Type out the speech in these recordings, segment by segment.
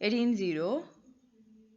18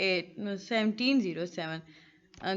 1707।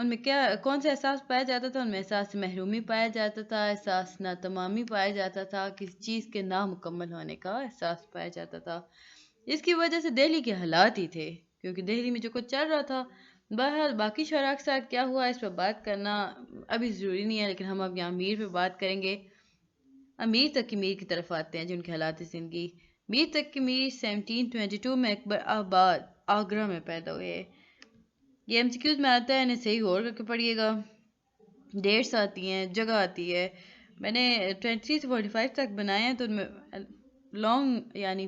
ان میں کیا کون سا احساس پایا جاتا تھا؟ ان میں احساس محرومی پایا جاتا تھا، احساس ناتمامی پایا جاتا تھا، کسی چیز کے نامکمل ہونے کا احساس پایا جاتا تھا. اس کی وجہ سے دہلی کے حالات ہی تھے، کیونکہ دہلی میں جو کچھ چل رہا تھا. بہرحال باقی شعراء کے ساتھ کیا ہوا اس پہ بات کرنا ابھی ضروری نہیں ہے، لیکن ہم اب یہاں میر پہ بات کریں گے. امیر تقی میر کی طرف آتے ہیں جن کے حالات زندگی. میر تقی میر 1722 میں اکبر آباد آگرہ میں پیدا ہوئے. یہ ایم سی کیوز میں آتا ہے، انہیں صحیح غور کر کے پڑھیے گا. ڈیٹس آتی ہیں، جگہ آتی ہے. میں نے 23 سے 45 تک بنائے ہیں، تو ان میں لانگ یعنی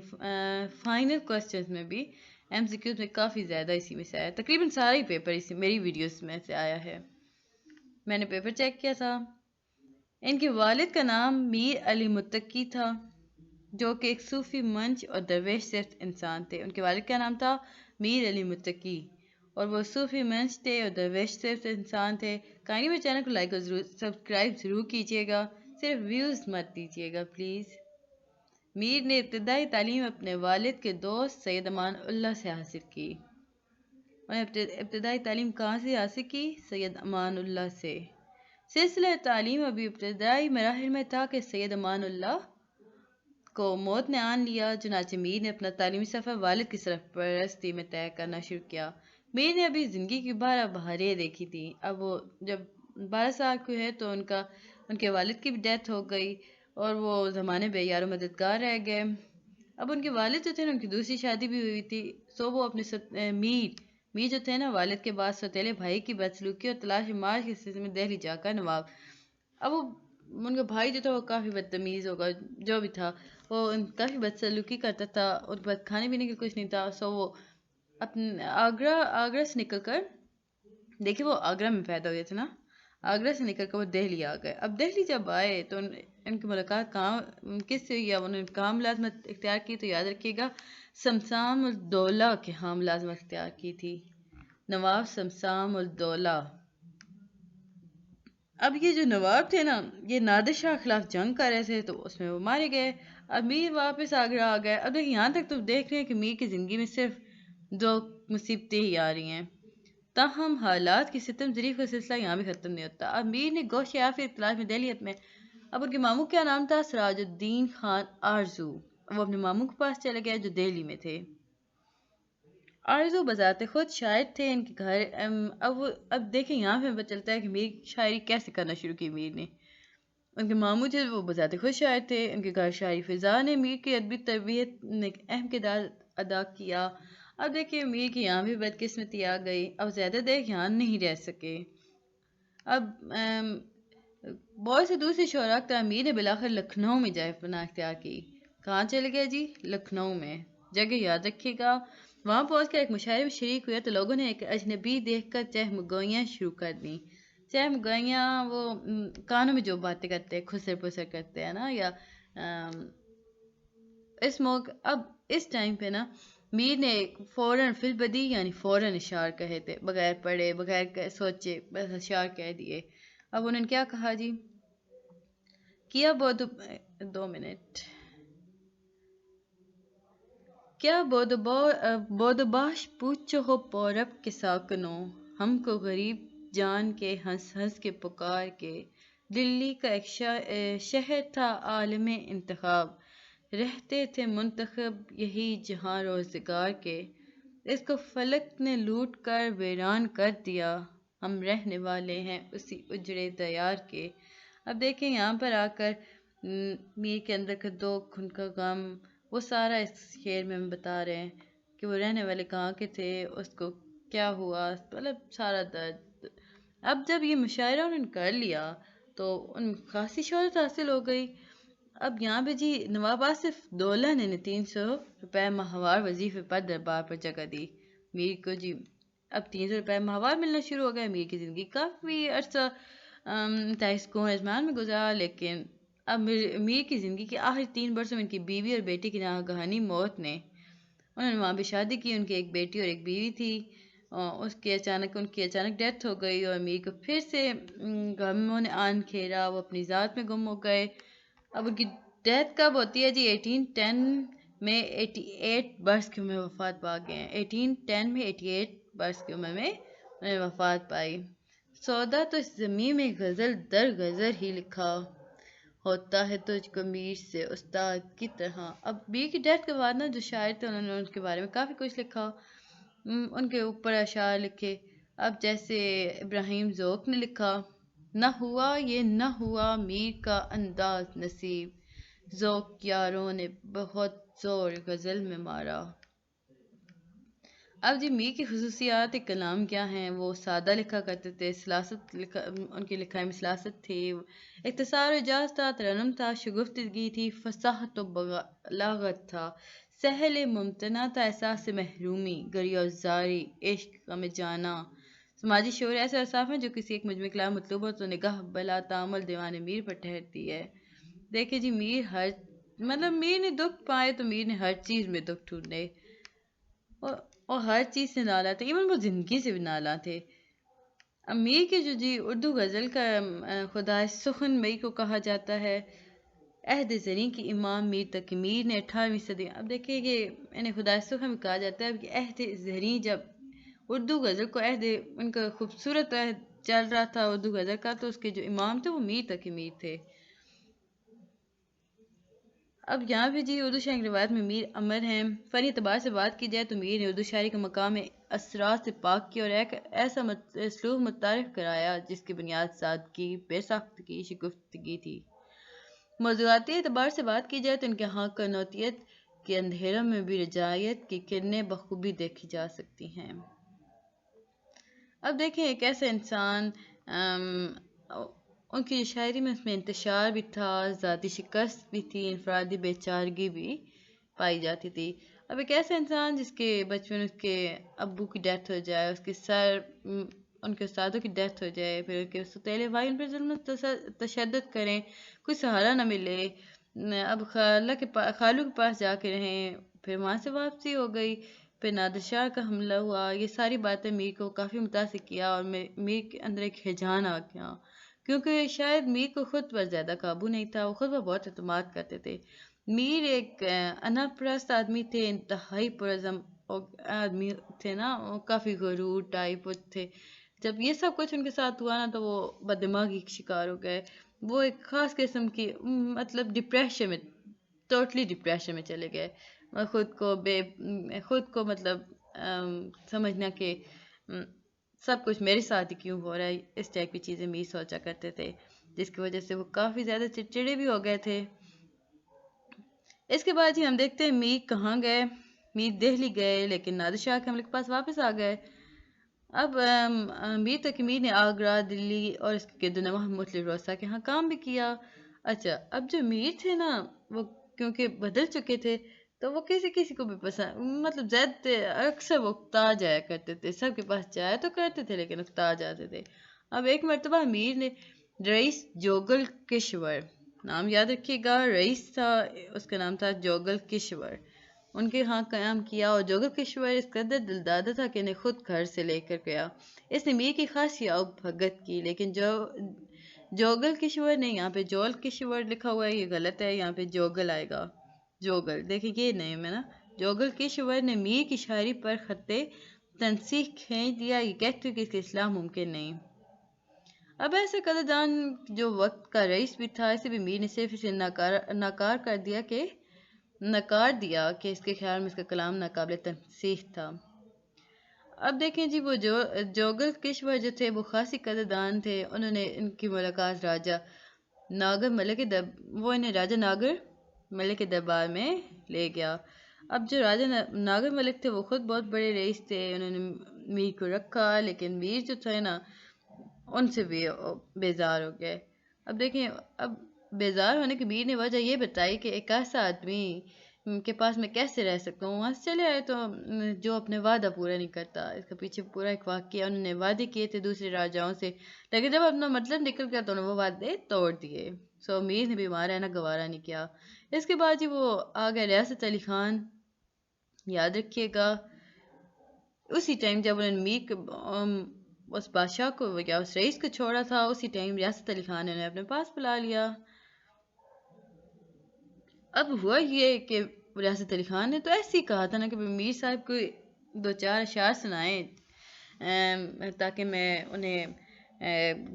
فائنل کوسچنز میں بھی ایم سی کیوز میں کافی زیادہ اسی میں سے آیا. تقریباً سارا ہی پیپر اسی میری ویڈیوز میں سے آیا ہے. میں نے پیپر چیک کیا تھا. ان کے والد کا نام میر علی متقی تھا، جو کہ ایک صوفی منچ اور درویش صرف انسان تھے. ان کے والد کا نام تھا میر علی متقی، اور وہ صوفی منچ تھے اور درویش صرف انسان تھے. کہانی میں چینل کو لائک اور سبسکرائب ضرور کیجیے گا، صرف ویوز مت دیجیے گا پلیز. میر نے ابتدائی تعلیم اپنے والد کے دوست سید امان اللہ سے حاصل کی. ابتدائی تعلیم کہاں سے حاصل کی؟ سید امان اللہ سے. سلسلہ تعلیم ابھی ابتدائی مراحل میں تھا کہ سید امان اللہ کو موت نے آن لیا. چنانچہ میر نے اپنا تعلیمی سفر والد کی سرپرستی میں طے کرنا شروع کیا. میر نے ابھی زندگی کی 12 بہاریں دیکھی تھی. اب وہ جب 12 سال کے ہوئے تو ان کے والد کی بھی ڈیتھ ہو گئی اور وہ زمانے بے یار و مددگار رہ گئے. اب ان کے والد جو تھے نا، ان کی دوسری شادی بھی ہوئی تھی. سو وہ اپنے میر جو تھے نا، والد کے بعد سوتیلے بھائی کی بدسلوکی اور تلاش مار کے سلسلے میں دہلی جا کر نواب. اب ان کا بھائی جو تھا وہ کافی بدتمیز ہوگا، جو بھی تھا وہ کافی بدسلوکی کرتا تھا، ان کے بعد کھانے پینے کے کچھ نہیں تھا. سو وہ اپنے آگرہ سے نکل کر، دیکھیے وہ آگرہ میں پیدا ہوئے تھے نا، آگرہ سے نکل کر وہ دہلی آ گئے. اب دہلی جب آئے تو ان کی ملاقات کس سے ہوئی، یا انہوں نے کہاں ملازمت اختیار کی؟ تو یاد رکھیے گا سمسام الدولہ کے ہاں ملازمت اختیار کی تھی، نواب سمسام الدولہ. اب یہ جو نواب تھے نا، یہ نادر شاہ کے خلاف جنگ کر رہے تھے، تو اس میں وہ مارے گئے. اب میر واپس آگرہ آ گئے. اب یہاں تک تو دیکھ رہے ہیں کہ میر کی زندگی میں صرف 2 مصیبتیں ہی آ رہی ہیں. تاہم حالات کی ستم ظریف کا سلسلہ یہاں بھی ختم نہیں ہوتا. اب میر نے گوش یافت تلاش میں دہلی میں. اب ان کے ماموں کیا نام تھا؟ سراج الدین خان آرزو. وہ اپنے ماموں کے پاس چلے گئے جو دہلی میں تھے. آرزو بذات خود شاعر تھے. ان کے گھر اب دیکھیں یہاں پہ پتہ چلتا ہے کہ میر شاعری کیسے کرنا شروع کی. میر نے، ان کے ماموں تھے وہ بذات خود شاعر تھے. ان کے گھر شاعری فضا نے میر کی ادبی تربیت میں ایک اہم کردار ادا کیا. اب دیکھیے میر کی یہاں بھی بدقسمتی آ گئی. اب زیادہ دیر یہاں نہیں رہ سکے. اب بہت سے دوسری شعراء کا میر نے بلاخر لکھنؤ میں جائے پناہ اختیار کی. کہاں چلے گئے جی؟ لکھنؤ میں. جگہ یاد رکھیے گا. وہاں پہنچ کر ایک مشاعرے میں شریک ہوئے تو لوگوں نے ایک اجنبی دیکھ کر چہمگوئیاں شروع کر دیں. چہمگوئیاں وہ کانوں میں جو باتیں کرتے ہیں، خسر پسر کرتے ہیں نا، یا اس موقع اب اس ٹائم پہ نا میر نے فوراً فی البدیہہ یعنی فوراً اشعار کہے تھے، بغیر پڑھے بغیر سوچے بس اشعار کہہ دیے. اب انہوں نے کیا کہا جی؟ کیا بودباش پوچھو ہو پورب کے ساکنوں، ہم کو غریب جان کے ہنس ہنس کے پکار کے. دلی کا ایک شہر تھا عالم انتخاب، رہتے تھے منتخب یہی جہاں روزگار کے. اس کو فلک نے لوٹ کر ویران کر دیا، ہم رہنے والے ہیں اسی اجڑے دیار کے. اب دیکھیں یہاں پر آ کر میر کے اندر کا دکھ، ان کا غم، وہ سارا اس شعر میں ہم بتا رہے ہیں کہ وہ رہنے والے کہاں کے تھے، اس کو کیا ہوا، مطلب سارا درد. اب جب یہ مشاعرہ انہوں نے کر لیا تو ان خاصی شہرت حاصل ہو گئی. اب یہاں پہ جی نواب آصف دولہ نے 300 روپے ماہوار وظیفے پر دربار پر جگہ دی. میر کو جی اب 300 روپے ماہوار ملنا شروع ہو گئے. میر کی زندگی کافی عرصہ سکون اطمینان میں گزارا، لیکن اب میر کی زندگی کے آخری 3 برسوں میں ان کی بیوی اور بیٹی کی ناگہانی موت نے، انہوں نے وہاں پہ شادی کی. ان کی ایک بیٹی اور ایک بیوی تھی. ان کی اچانک ڈیتھ ہو گئی اور میر کو پھر سے غموں نے آن گھیرا. وہ اپنی ذات میں گم ہو گئے. اب ان کی ڈیتھ کب ہوتی ہے جی؟ 1810 میں 88 برس کی عمر میں وفات پا گئے ہیں. 1810 میں 88 برس کی عمر میں انہوں نے وفات پائی. سودا تو اس زمین میں غزل در غزل ہی لکھا ہوتا ہے تجھ کو میر سے استاد کی طرح۔ اب میر کی ڈیتھ کے بعد نا جو شاعر تھے انہوں نے ان کے بارے میں کافی کچھ لکھا، ان کے اوپر اشعار لکھے۔ اب جیسے ابراہیم ذوق نے لکھا، نہ ہوا یہ نہ ہوا میر کا انداز نصیب، ذوق یاروں نے بہت زور غزل میں مارا۔ اب جی میر کی خصوصیات کلام کیا ہیں؟ وہ سادہ لکھا کرتے تھے، ان کی لکھائی میں سلاست تھی، اختصار و اجاز تھا، ترنم تھا، شگفتگی تھی، فصاحت و بلاغت تھا، سہل ممتنع تھا، احساس محرومی، گریہ زاری، عشق غم جانا، سماجی شعور۔ ایسے اوصاف ہیں جو کسی ایک مجموعہ کلام مطلوب ہو تو نگاہ بلا تامل دیوان میر پر ٹھہرتی ہے۔ دیکھیں جی میر نے دکھ پائے تو میر نے ہر چیز میں دکھ ڈھونڈے، اور ہر چیز سے نالا تھے، ایون وہ زندگی سے بھی نالا تھے۔ میر کے جو جی اردو غزل کا خدائے سخن مئی کو کہا جاتا ہے۔ عہد زریں کی امام میر تقی میر نے 18ویں صدی، اب دیکھیں کہ انہیں خدائے سخن بھی کہا جاتا ہے کہ عہد زریں، جب اردو غزل کو ان کا خوبصورت عہد چل رہا تھا اردو غزل کا، تو اس کے جو امام تھے وہ میر تقی میر تھے۔ اب یہاں بھی جی اردو شاعری کی روایت میں میر امر ہیں۔ فنی اعتبار سے بات کی جائے تو میر نے اردو شاعری کا مقام اسرار سے پاک کیا اور ایک ایسا اسلوب متعارف کرایا جس کی بنیاد سادگی، بے ساختگی، شگفتگی تھی۔ موضوعاتی اعتبار سے بات کی جائے تو ان کے ہاں قنوتیت کے اندھیروں میں بھی رجائیت کی کرنیں بخوبی دیکھی جا سکتی ہیں۔ اب دیکھیں ایک ایسا انسان، ان کی شاعری میں اس میں انتشار بھی تھا، ذاتی شکست بھی تھی، انفرادی بے چارگی بھی پائی جاتی تھی۔ اب ایک ایسا انسان جس کے بچپن اس کے ابو کی ڈیتھ ہو جائے، ان کے استادوں کی ڈیتھ ہو جائے، پھر ان کے ستیلے بھائی ان پر ظلم تشدد کریں، کوئی سہارا نہ ملے، اب خالو کے پاس جا کے رہیں، پھر وہاں سے واپسی ہو گئی، پھر نادر شاہ کا حملہ ہوا، یہ ساری باتیں میر کو کافی متاثر کیا اور میر کے اندر ایک ہیجان آ گیا، کیونکہ شاید میر کو خود پر زیادہ قابو نہیں تھا، وہ خود پر بہت اعتماد کرتے تھے۔ میر ایک انا پرست آدمی تھے، انتہائی پرعزم آدمی تھے نا، وہ کافی غرور ٹائپ تھے۔ جب یہ سب کچھ ان کے ساتھ ہوا نا تو وہ بددماغی کا شکار ہو گئے، وہ ایک خاص قسم کی مطلب ٹوٹلی ڈپریشن میں چلے گئے، خود کو مطلب سمجھنا کہ سب کچھ میرے ساتھ ہی کیوں ہو رہا ہے، اس ٹائپ کی چیزیں میر سوچا کرتے تھے، جس کی وجہ سے وہ کافی زیادہ چڑچڑے بھی ہو گئے تھے۔ اس کے بعد ہی ہم دیکھتے ہیں میر کہاں گئے۔ میر دہلی گئے، لیکن نادر شاہ کے حملے کے پاس واپس آ گئے۔ اب میر تقی میر نے آگرہ، دلی اور اس کے گرد و نواح مختلف رؤسا کے ہاں کام بھی کیا۔ اچھا، اب جو میر تھے نا وہ کیونکہ بدل چکے تھے تو وہ کسی کو بھی پسند مطلب اکثر وہ اکتا جایا کرتے تھے، سب کے پاس جایا تو کرتے تھے لیکن اکتا جاتے تھے۔ اب ایک مرتبہ میر نے رئیس جوگل کشور، نام یاد رکھیے گا، رئیس تھا، اس کا نام تھا جوگل کشور، ان کے ہاں قیام کیا، اور جوگل کشور اس قدر دلدادہ تھا کہ انہیں خود گھر سے لے کر گیا۔ اس نے میر کی خاصی آؤ بھگت کی، لیکن جوگل کشور نے، یہاں پہ جول کشور لکھا ہوا ہے، یہ غلط ہے، یہاں پہ جوگل آئے گا، جوگل، دیکھیں یہ نیم ہے نا، جوگل کشور نے میر کی شاعری پر خط تنسیخ کھینچ دیا، یہ کہتے ہیں کہ اس کی اصلاح ممکن نہیں۔ اب ایسے قدردان جو وقت کا رئیس بھی تھا، اسے بھی میر نے صرف اسے نکار دیا کہ اس کے خیال میں اس کا کلام ناقابل تنسیخ تھا۔ اب دیکھیں جی وہ جوگل کشور جو تھے وہ خاصی قدردان تھے، انہوں نے ان کی ملاقات راجہ ناگر ملک کے دربار میں لے گیا۔ اب جو راجہ ناگر ملک تھے وہ خود بہت بڑے رئیس تھے، انہوں نے میر کو رکھا، لیکن میر جو تھے نا ان سے بھی بیزار ہو گئے۔ اب دیکھیں، اب بیزار ہونے کی میر نے وجہ یہ بتائی کہ ایک ایسا آدمی کے پاس میں کیسے رہ سکتا ہوں، وہاں سے چلے آئے تو جو اپنے وعدہ پورا نہیں کرتا، اس کے پیچھے پورا ایک واقعہ، انہوں نے وعدے کیے تھے دوسرے راجاؤں سے، لیکن جب اپنا مطلب نکل گیا تو انہوں نے وہ وعدے توڑ دیے، میر نے بھی وہاں رہنا گوارا نہیں کیا۔ اس کے بعد ہی وہ آ گئے ریاست علی خان، یاد رکھیے گا، اسی ٹائم جب انہوں نے میر اس بادشاہ کو یا اس رئیس کو چھوڑا تھا، اسی ٹائم ریاست علی خان نے اپنے پاس بلا لیا۔ اب ہوا یہ کہ ریاست علی خان نے تو ایسے ہی کہا تھا نا کہ میر صاحب کو 2-4 اشعار سنائیں تاکہ میں انہیں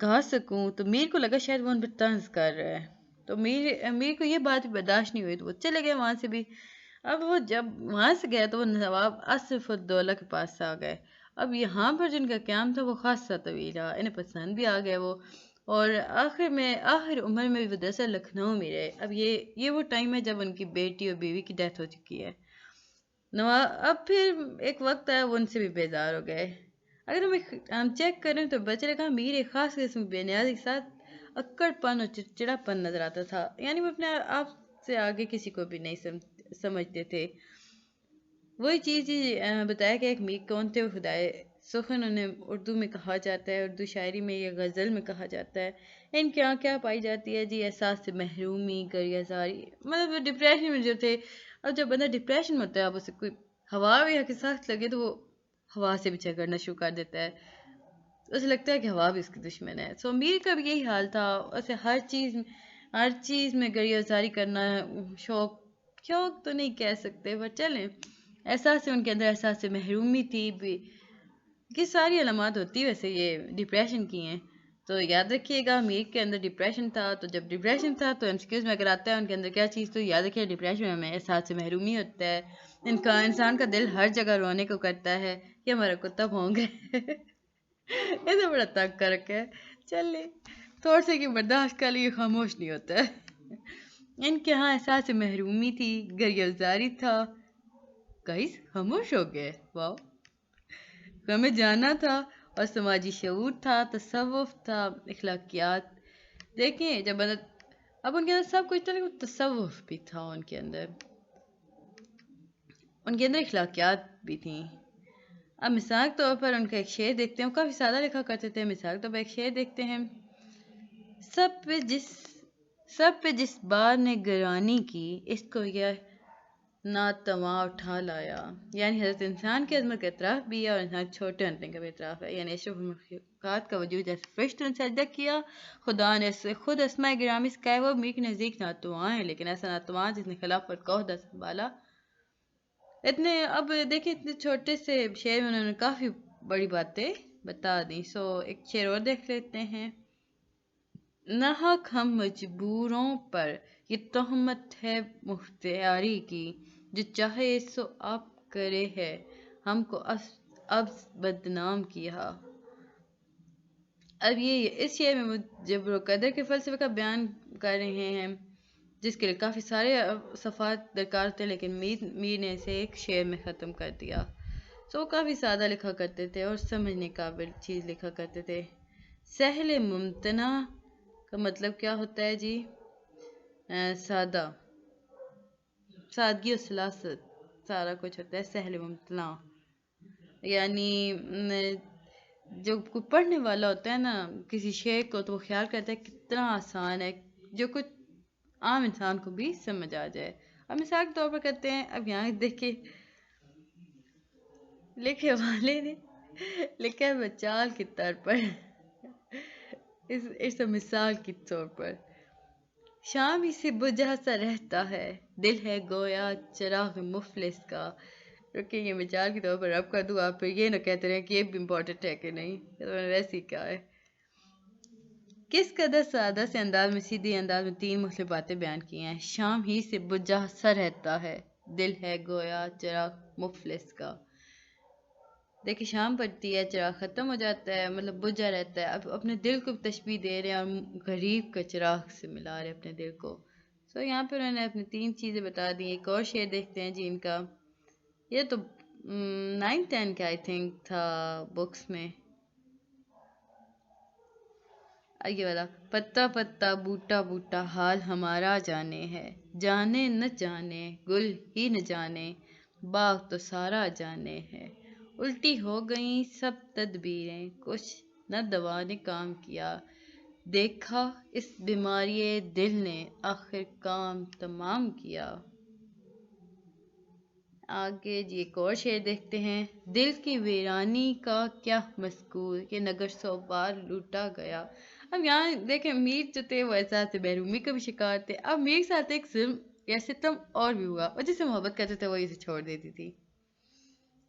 گھا سکوں، تو میر کو لگا شاید وہ ان پہ طنز کر رہا ہے، تو میر کو یہ بات برداشت نہیں ہوئی، تو وہ چلے گئے وہاں سے بھی۔ اب وہ جب وہاں سے گئے تو وہ نواب آصف الدولہ کے پاس آ گئے۔ اب یہاں پر جن کا قیام تھا وہ خاصا طویل رہا، انہیں پسند بھی آ گئے وہ، اور آخر عمر میں بھی وہ دراصل لکھنؤ میں رہے۔ اب یہ وہ ٹائم ہے جب ان کی بیٹی اور بیوی کی ڈیتھ ہو چکی ہے۔ اب پھر ایک وقت آیا وہ ان سے بھی بیزار ہو گئے۔ اگر ہم چیک کریں تو بچے کا میر ایک خاص قسم کی بے نیازی کے ساتھ اکڑ پن اور چڑچڑا پن نظر آتا تھا، یعنی وہ اپنے آپ سے آگے کسی کو بھی نہیں سمجھتے تھے۔ وہی چیز بتایا کہ ایک میر کون تھے، وہ خدائے سخن انہیں اردو میں کہا جاتا ہے، اردو شاعری میں یا غزل میں کہا جاتا ہے۔ ان کے یہاں کیا پائی جاتی ہے جی؟ احساس سے محرومی، گریہ زاری، مطلب ڈپریشن میں جو تھے۔ اب جب بندہ ڈپریشن میں ہوتا ہے، اب اسے کوئی ہوا بھی کے ساتھ لگے تو وہ ہوا سے پیچھا کرنا شروع کر دیتا ہے، اسے لگتا ہے کہ ہوا بھی اس کی دشمن ہے۔ سو میر کا بھی یہی حال تھا، اسے ہر چیز میں گریہ زاری کرنا، شوق تو نہیں کہہ سکتے پر چلیں، احساس ان کے اندر احساس سے محرومی تھی بھی، یہ ساری علامات ہوتی ویسے یہ ڈپریشن کی ہیں۔ تو یاد رکھیے گا میر کے اندر ڈپریشن تھا، تو جب ڈپریشن تھا تو MCQs میں اگر آتا ہے ان کے اندر کیا چیز، تو یاد رکھیے ڈپریشن میں احساس سے محرومی ہوتا ہے، انسان کا دل ہر جگہ رونے کو کرتا ہے۔ یہ ہمارا کتا بھونک رہا ہے اسے بڑا تنگ کر رکھا ہے، چلے تھوڑ سے کہ برداشت کر لیے، خاموش نہیں ہوتا ہے۔ ان کے ہاں احساس محرومی تھی، گریہ زاری تھا، گائز خاموش ہو گئے، واو، ہمیں جانا تھا، اور سماجی شعور تھا، تصوف تھا، اخلاقیات۔ دیکھیں جب اب ان کے اندر سب کچھ تھا، لیکن تصوف بھی تھا ان کے اندر اخلاقیات بھی تھیں۔ اب مثال کے طور پر ان کا ایک شعر دیکھتے ہیں، وہ کافی سادہ لکھا کرتے تھے۔ مثال کے طور پر ایک شعر دیکھتے ہیں، سب پہ جس بار نے گرانی کی، اس کو یہ ناتواں اٹھا لایا۔ یعنی حضرت انسان کی عظمت کا اعتراف بھی ہے، اور انسان چھوٹے ہونے کا بھی اعتراف ہے، یعنی اشرف المخلوقات کا وجود جیسے فرشتوں نے سجدہ کیا، خدا نے خود اسماء گرامی سکھائے۔ وہ میر کے نزدیک ناتواں ہیں، لیکن ایسا ناتواں جس نے خلافت کو عہدہ سنبھالا۔ اب دیکھیں اتنے چھوٹے سے شعر میں انہوں نے کافی بڑی باتیں بتا دیں۔ سو ایک شعر اور دیکھ لیتے ہیں، ناحق ہم مجبوروں پر یہ تہمت ہے مختاری کی، جو چاہے سو آپ کرے ہے ہم کو اب بدنام کیا۔ اب یہ اس شعر میں جبر و قدر کے فلسفے کا بیان کر رہے ہیں، جس کے لیے کافی سارے صفحات درکار تھے، لیکن میر نے اسے ایک شعر میں ختم کر دیا۔ سو کافی سادہ لکھا کرتے تھے اور سمجھنے قابل چیز لکھا کرتے تھے۔ سہل ممتنع کا مطلب کیا ہوتا ہے جی؟ سادہ، سادگی اور سلاست، سارا کچھ ہوتا ہے سہل ممتنع، یعنی جو کوئی پڑھنے والا ہوتا ہے نا کسی شعر کو، تو وہ خیال کرتا ہے کتنا آسان ہے، جو کچھ عام انسان کو بھی سمجھ آ جائے۔ اب مثال کے طور پر کرتے ہیں، اب یہاں دیکھیں لکھے والے نے لکھا ہے بچال کے طور پر، اس مثال کے طور پر، شام ہی سے بجھا سا رہتا ہے، دل ہے گویا چراغ مفلس کا۔ رکھیں یہ مثال کے طور پر رب کر دوں، آپ پھر یہ نہ کہتے رہیں کہ یہ بھی امپورٹنٹ ہے کہ نہیں، ویسے ہی کیا ہے۔ کس قدر سادہ سے انداز میں، سیدھے انداز میں تین مختلف باتیں بیان کی ہیں۔ شام ہی سے بجھا سا رہتا ہے، دل ہے گویا چراغ مفلس کا۔ دیکھیں شام پڑتی ہے، چراغ ختم ہو جاتا ہے، مطلب بجھا رہتا ہے۔ اب اپنے دل کو تشبیہ دے رہے ہیں اور غریب کا چراغ سے ملا رہے ہیں اپنے دل کو۔ سو یہاں پر انہوں نے اپنی تین چیزیں بتا دی۔ ایک اور شعر دیکھتے ہیں جی ان کا، یہ تو 9-10 کا آئی تھنک تھا بکس میں، یہ والا، پتا پتا بوٹا بوٹا حال ہمارا جانے ہے، جانے نہ جانے گل ہی نہ جانے، باغ تو سارا جانے ہے، الٹی ہو گئیں سب تدبیریں، کچھ نہ دوا نے کام کیا، دیکھا اس بیماری دل نے آخر کام تمام کیا۔ آگے جی ایک اور شعر دیکھتے ہیں، دل کی ویرانی کا کیا مذکور، یہ نگر 100 بار لوٹا گیا۔ اب یہاں دیکھیں میر جو تھے وہ احساس محرومی کا بھی شکار تھے۔ اب میر کے ساتھ ایک ظلم یا ستم اور بھی ہوا، اور جس سے محبت کرتے تھے وہ اسے چھوڑ دیتی تھی۔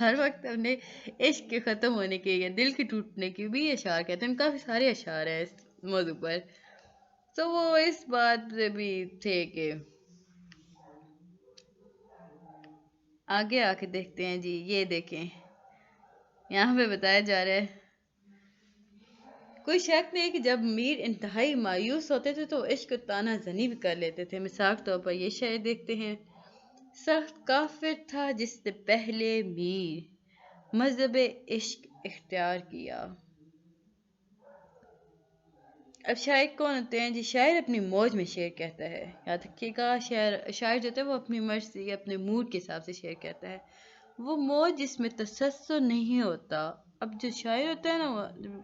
ہر وقت اپنے عشق کے ختم ہونے کے یا دل کے ٹوٹنے کے بھی اشعار کہتے ہیں. کافی سارے اشعار ہیں اس موضوع پر. تو وہ اس بات سے بھی تھے کہ آگے آ کے دیکھتے ہیں جی. یہ دیکھیں یہاں پہ بتایا جا رہا ہے کوئی شک نہیں کہ جب میر انتہائی مایوس ہوتے تھے تو عشق کو تانا زنی بھی کر لیتے تھے. مثال کے طور پر یہ شعر دیکھتے ہیں. سخت کافر تھا جس نے پہلے میر مذہب عشق اختیار کیا. اب شاعر کون ہوتے ہیں جی؟ شاعر اپنی موج میں شعر کہتا ہے. یاد رکھیے گا شاعر جو ہوتا ہے وہ اپنی مرضی اپنے موڈ کے حساب سے شعر کہتا ہے. وہ موج جس میں تسلسل نہیں ہوتا. اب جو شاعر ہوتا ہے نا وہ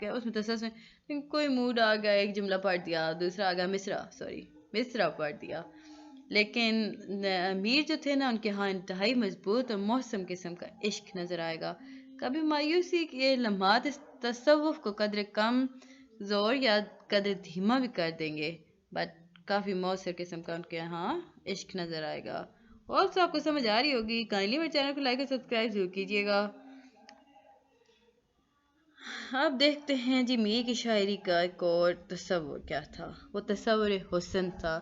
اس میں تسلسل کوئی موڈ آ گیا ایک جملہ پڑھ دیا دوسرا آ گیا مصرع پڑھ دیا. لیکن میر جو تھے نا ان کے ہاں انتہائی مضبوط اور محسن قسم کا عشق نظر آئے گا. کبھی مایوسی کے لمحات اس تصوف کو قدر کم زور یا قدر دھیما بھی کر دیں گے بٹ کافی مؤثر قسم کا ان کے ہاں عشق نظر آئے گا. اور تو آپ کو سمجھ آ رہی ہوگی. کائنڈلی میرے چینل کو لائک اور سبسکرائب ضرور کیجیے گا. اب دیکھتے ہیں جی میر کی شاعری کا ایک اور تصور کیا تھا. وہ تصور حسن تھا.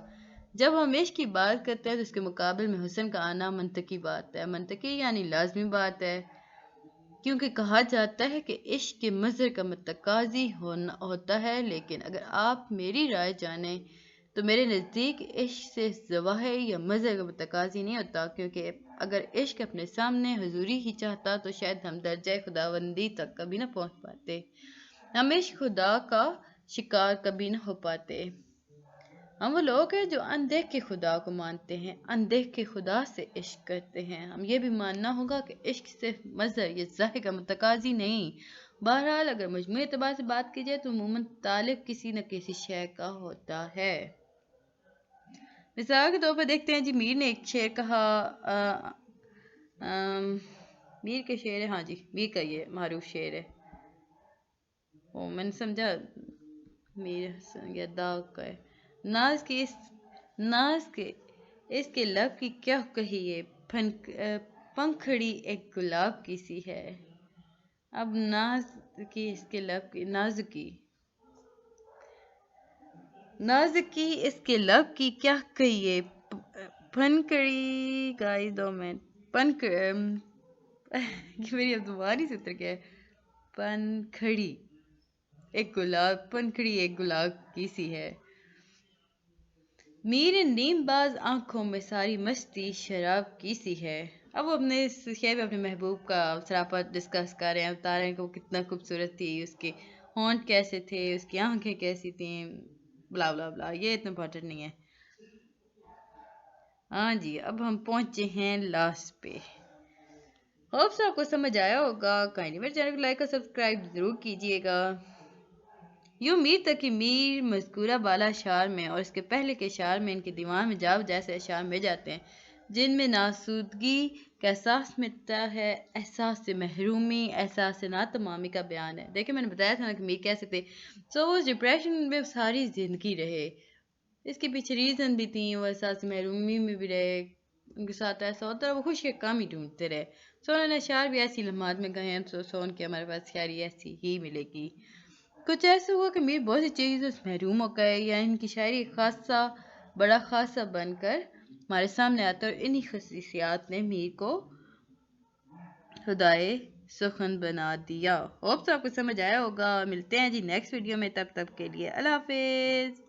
جب ہم عشق کی بات کرتے ہیں تو اس کے مقابل میں حسن کا آنا منطقی بات ہے. منطقی یعنی لازمی بات ہے کیونکہ کہا جاتا ہے کہ عشق کے مظہر کا متقاضی ہوتا ہے. لیکن اگر آپ میری رائے جانیں تو میرے نزدیک عشق سے ظواہر یا مظہر کا متقاضی نہیں ہوتا کیونکہ اگر عشق اپنے سامنے حضوری ہی چاہتا تو شاید ہم درجہ خداوندی تک کبھی نہ پہنچ پاتے. ہم عشق خدا کا شکار کبھی نہ ہو پاتے. ہم وہ لوگ ہیں جو اندیکھ کے خدا کو مانتے ہیں اندیکھ کے خدا سے عشق کرتے ہیں. ہم یہ بھی ماننا ہوگا کہ عشق صرف مظہر یا ظاہر کا متقاضی نہیں. بہرحال اگر مجموعی اعتبار سے بات کی جائے تو عموماً طالب کسی نہ کسی شے کا ہوتا ہے. مثال کے طور پر دیکھتے ہیں جی میر نے ایک شعر کہا میر کے شعر ہے. ہاں جی میر کا یہ معروف شعر ہے. وہ میں نے سمجھا میر یا داغ کا ہے. ناز کے اس کے لب کی کیا کہیے پنکھڑی ایک گلاب کی سی ہے. اب ناز کی اس کے لب کی نازکی اس کے لب کی کیا کہیے پنکھڑی گائز 2 منٹ میری اب دوباری سے اتر گیا ہے. پنکھڑی ایک گلاب کی سی ہے. میرے نیم باز آنکھوں میں ساری مستی شراب کی سی ہے. اب وہ اپنے شعر میں اپنے محبوب کا صرافت ڈسکس کر رہے ہیں بتا رہے ہیں کہ وہ کتنا خوبصورت تھی اس کے ہونٹ کیسے تھے اس کی آنکھیں کیسی تھیں بلا بلا بلا. یہ اتنا امپورٹنٹ نہیں ہے. ہاں جی اب ہم پہنچے ہیں لاسٹ پہ. ہوپ آپ کو سمجھ آیا ہوگا. کائنڈلی میرے چینل کو لائک اور سبسکرائب ضرور کیجیے گا. یوں میر تقی میر مذکورہ بالا اشعار میں اور اس کے پہلے کے اشعار میں ان کے دیوان میں جاؤ جیسے اشعار مل جاتے ہیں جن میں ناسودگی کا احساس ملتا ہے احساس سے محرومی احساس سے ناتمامی کا بیان ہے. دیکھیں میں نے بتایا تھا نا کہ میر کیسے تھے. سو وہ ڈپریشن میں ساری زندگی رہے. اس کے پیچھے ریزن بھی تھیں. وہ احساس محرومی میں بھی رہے. ان کے ساتھ ایسا ہوتا ہے وہ خوشی کا کام ہی ڈھونڈتے رہے. سو انہوں نے اشعار بھی ایسی لمحات میں کہے ہیں. سو ان کے ہمارے پاس شاعری ایسی ہی ملے گی. کچھ ایسا ہوا کہ میر بہت سی چیزوں سے محروم ہو گئے یا ان کی شاعری بڑا خاصہ بن کر ہمارے سامنے آتا ہے اور انہی خصوصیات نے میر کو خدائے سخن بنا دیا. ہوپ تو آپ کو سمجھ آیا ہوگا. ملتے ہیں جی نیکسٹ ویڈیو میں. تب کے لیے اللہ حافظ.